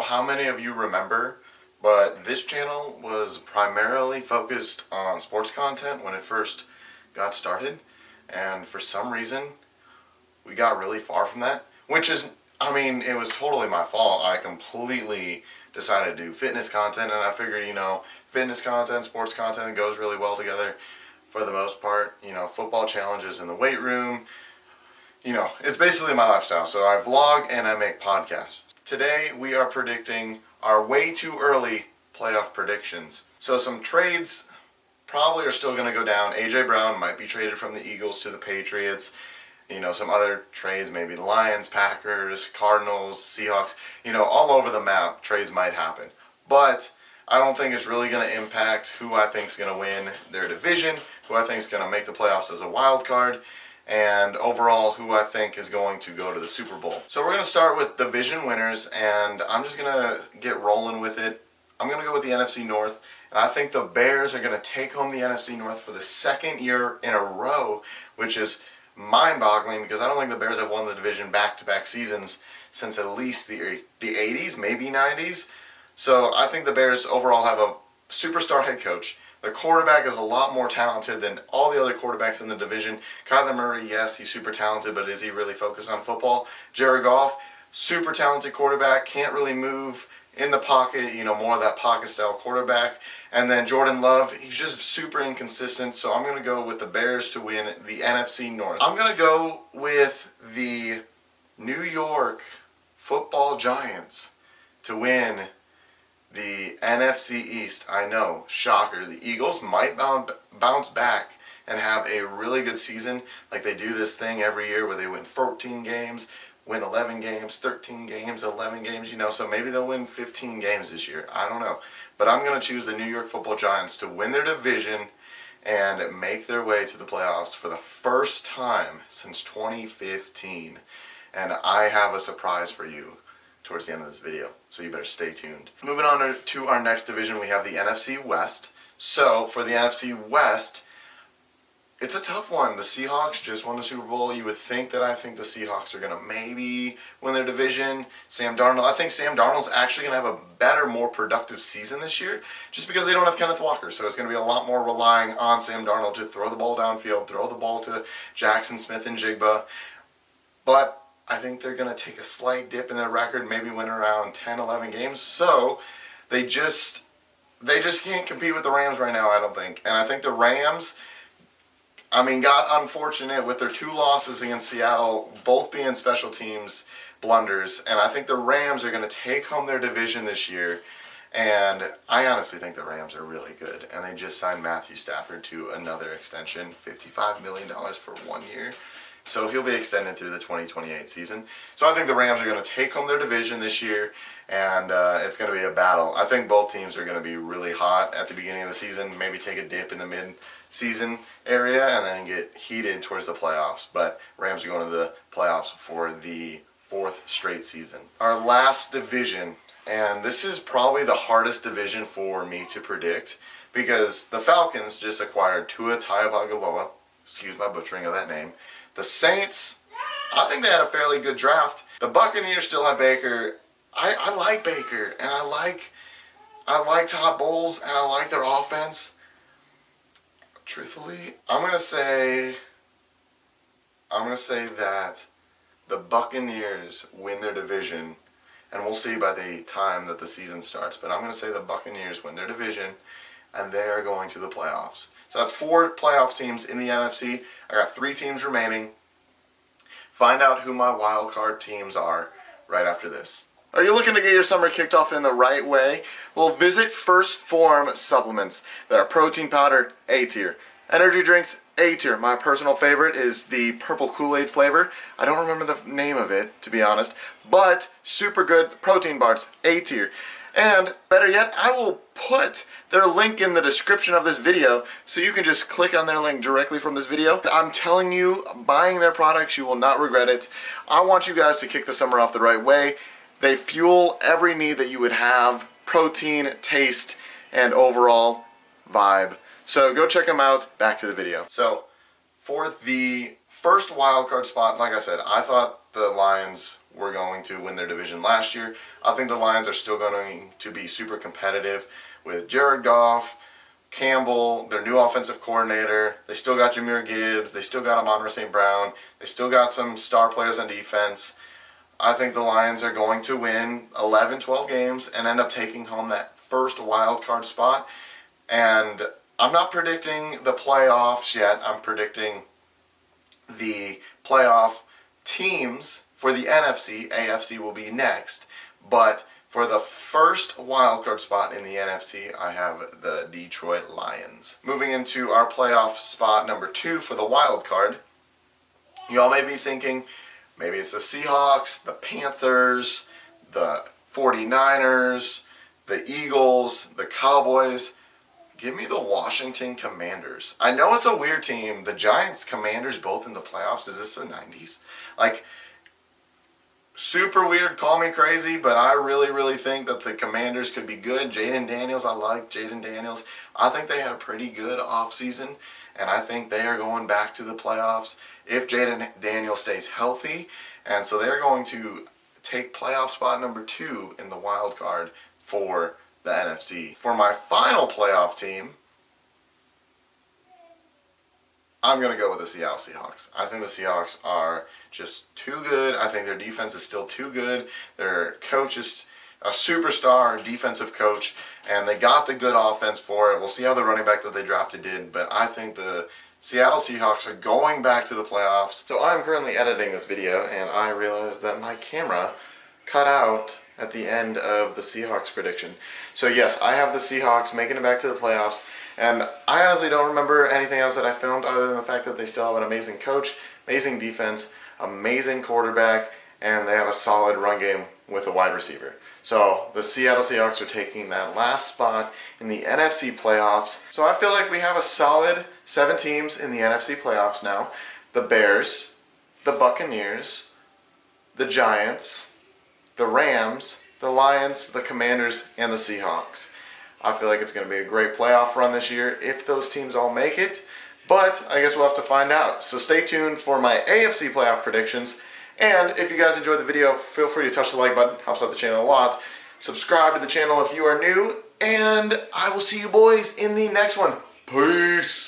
how many of you remember, but this channel was primarily focused on sports content when it first got started, and for some reason we got really far from that, which is, I mean, it was totally my fault. I completely decided to do fitness content, and I figured, fitness content, sports content goes really well together for the most part. Football challenges in the weight room, it's basically my lifestyle. So I vlog and I make podcasts. Today we are predicting our way too early playoff predictions. So some trades probably are still going to go down. A.J. Brown might be traded from the Eagles to the Patriots. Some other trades, maybe the Lions, Packers, Cardinals, Seahawks, all over the map, trades might happen. But I don't think it's really going to impact who I think is going to win their division, who I think is going to make the playoffs as a wild card, and overall who I think is going to go to the Super Bowl. So we're going to start with division winners, and I'm just going to get rolling with it. I'm going to go with the NFC North, and I think the Bears are going to take home the NFC North for the second year in a row, which is mind-boggling because I don't think the Bears have won the division back-to-back seasons since at least the 80s, maybe 90s. So I think the Bears overall have a superstar head coach. The quarterback is a lot more talented than all the other quarterbacks in the division. Kyler Murray, yes, he's super talented, but is he really focused on football? Jared Goff, super talented quarterback, can't really move in the pocket, more of that pocket-style quarterback. And then Jordan Love, he's just super inconsistent, so I'm going to go with the Bears to win the NFC North. I'm going to go with the New York Football Giants to win the NFC East. I know, shocker. The Eagles might bounce back and have a really good season, like they do this thing every year where they win 14 games, win 11 games, 13 games, 11 games, so maybe they'll win 15 games this year. I don't know. But I'm going to choose the New York Football Giants to win their division and make their way to the playoffs for the first time since 2015. And I have a surprise for you towards the end of this video, so you better stay tuned. Moving on to our next division, we have the NFC West. So for the NFC West, it's a tough one. The Seahawks just won the Super Bowl. You would think that I think the Seahawks are going to maybe win their division. Sam Darnold, I think Sam Darnold's actually going to have a better, more productive season this year just because they don't have Kenneth Walker. So it's going to be a lot more relying on Sam Darnold to throw the ball downfield, throw the ball to Jackson Smith and Jigba. But I think they're going to take a slight dip in their record, maybe win around 10, 11 games. So they just can't compete with the Rams right now, I don't think. And I think the Rams, got unfortunate with their 2 losses against Seattle, both being special teams blunders. And I think the Rams are going to take home their division this year. And I honestly think the Rams are really good. And they just signed Matthew Stafford to another extension, $55 million for 1 year. So he'll be extended through the 2028 season. So I think the Rams are going to take home their division this year, and it's going to be a battle. I think both teams are going to be really hot at the beginning of the season, maybe take a dip in the mid-season area, and then get heated towards the playoffs. But Rams are going to the playoffs for the 4th straight season. Our last division, and this is probably the hardest division for me to predict, because the Falcons just acquired Tua Tagovailoa, excuse my butchering of that name. The Saints, I think they had a fairly good draft. The Buccaneers still have Baker. I like Baker, and I like Todd Bowles, and I like their offense. Truthfully, I'm gonna say that the Buccaneers win their division, and we'll see by the time that the season starts. But I'm gonna say the Buccaneers win their division, and they are going to the playoffs. So that's 4 playoff teams in the NFC. I got 3 teams remaining. Find out who my wild card teams are right after this. Are you looking to get your summer kicked off in the right way? Well, visit First Form Supplements that are protein powder, A tier. Energy drinks, A tier. My personal favorite is the purple Kool-Aid flavor. I don't remember the name of it, to be honest. But super good protein bars, A tier. And better yet, I will put their link in the description of this video so you can just click on their link directly from this video. I'm telling you, buying their products, you will not regret it. I want you guys to kick the summer off the right way. They fuel every need that you would have, protein, taste, and overall vibe. So go check them out. Back to the video. So for the first wildcard spot, like I said, I thought the Lions were going to win their division last year. I think the Lions are still going to be super competitive with Jared Goff, Campbell, their new offensive coordinator. They still got Jahmyr Gibbs. They still got Amon-Ra St. Brown. They still got some star players on defense. I think the Lions are going to win 11, 12 games and end up taking home that first wild card spot. And I'm not predicting the playoffs yet. I'm predicting the playoff teams for the NFC. AFC will be next. But for the first wildcard spot in the NFC, I have the Detroit Lions. Moving into our playoff spot number 2 for the wild card, y'all may be thinking, maybe it's the Seahawks, the Panthers, the 49ers, the Eagles, the Cowboys. Give me the Washington Commanders. I know it's a weird team. The Giants, Commanders, both in the playoffs. Is this the 90s? Like, super weird, call me crazy, but I really think that the Commanders could be good. Jaden Daniels, I like Jaden Daniels. I think they had a pretty good offseason, and I think they are going back to the playoffs if Jaden Daniels stays healthy. And so they're going to take playoff spot number 2 in the wild card for the NFC. For my final playoff team, I'm going to go with the Seattle Seahawks. I think the Seahawks are just too good. I think their defense is still too good. Their coach is a superstar defensive coach, and they got the good offense for it. We'll see how the running back that they drafted did, but I think the Seattle Seahawks are going back to the playoffs. So I'm currently editing this video, and I realized that my camera cut out at the end of the Seahawks prediction. So yes, I have the Seahawks making it back to the playoffs. And I honestly don't remember anything else that I filmed other than the fact that they still have an amazing coach, amazing defense, amazing quarterback, and they have a solid run game with a wide receiver. So the Seattle Seahawks are taking that last spot in the NFC playoffs. So I feel like we have a solid 7 teams in the NFC playoffs now. The Bears, the Buccaneers, the Giants, the Rams, the Lions, the Commanders, and the Seahawks. I feel like it's going to be a great playoff run this year if those teams all make it. But I guess we'll have to find out. So stay tuned for my AFC playoff predictions. And if you guys enjoyed the video, feel free to touch the like button. Helps out the channel a lot. Subscribe to the channel if you are new. And I will see you boys in the next one. Peace.